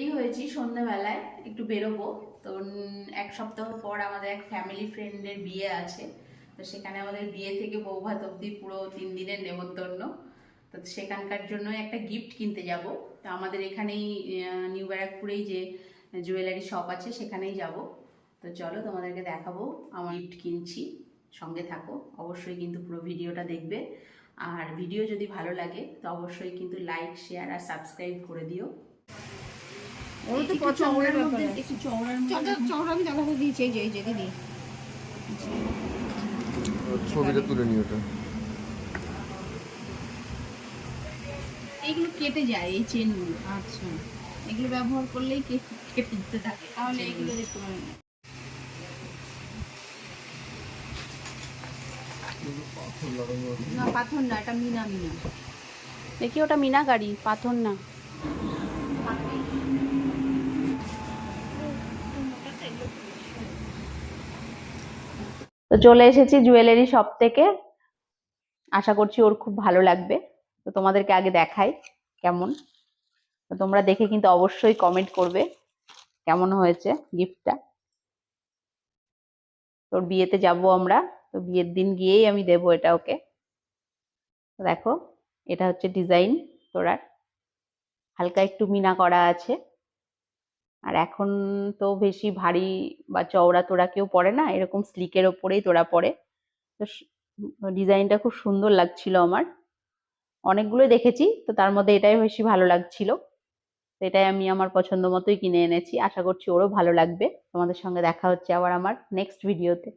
Ready হয়েছি সন্ধ্যাবেলায়, একটু বেরোবো। তো এক সপ্তাহ পর আমাদের এক ফ্যামিলি ফ্রেন্ডের বিয়ে আছে। তো সেখানে আমাদের বিয়ে থেকে বৌভাত অব্দি পুরো 3 দিনের নেমন্তন্ন। তো সেখানকার জন্য একটা গিফট কিনতে যাব। তো আমাদের এখানেই নিউ ব্যারাকপুরেই যে জুয়েলারি শপ আছে সেখানেই যাব। তো চলো তোমাদেরকে দেখাবো আমার গিফট কিনছি, সঙ্গে থাকো। অবশ্যই কিন্তু পুরো ভিডিওটা দেখবে। আর ভিডিও যদি ভালো লাগে তো অবশ্যই কিন্তু লাইক, শেয়ার আর সাবস্ক্রাইব করে দিও। ওরা তো পছন্দের ব্যাপার আছে। একটু চওড়া আমি দেখাতে দিয়েছি, এই যে দিদি ছবিটা তুলে নিও ওটা। এইগুলো কেটে যায়, এই চেনগুলো। আচ্ছা, এগুলো ব্যবহার করলেই কেটে দিতে থাকে, তাহলে এইগুলো দেখতে পারেন। না পাথর না, এটা মিনা মিনা। দেখি ওটা মিনাকারি, পাথর না। তো চলে এসেছি জুয়েলারি শপ থেকে, আশা করছি ওর খুব ভালো লাগবে। তো তোমাদেরকে আগে দেখাই কেমন। তো তোমরা দেখে কিন্তু অবশ্যই কমেন্ট করবে কেমন হয়েছে গিফটটা। তোর বিয়েতে যাব আমরা, তো বিয়ের দিন গিয়েই আমি দেবো এটা ওকে। তো দেখো, এটা হচ্ছে ডিজাইন তোরার, হালকা একটু মিনা করা আছে। আর এখন তো বেশি ভারী বা চওড়া তোরা কেউ পরে না, এরকম স্লিকের ওপরেই তোরা পরে। তো ডিজাইনটা খুব সুন্দর লাগছিল আমার। অনেকগুলো দেখেছি, তো তার মধ্যে এটাই বেশি ভালো লাগছিল। তো এটাই আমি আমার পছন্দ মতোই কিনে এনেছি, আশা করছি ওরও ভালো লাগবে। তোমাদের সঙ্গে দেখা হচ্ছে আবার আমার নেক্সট ভিডিওতে।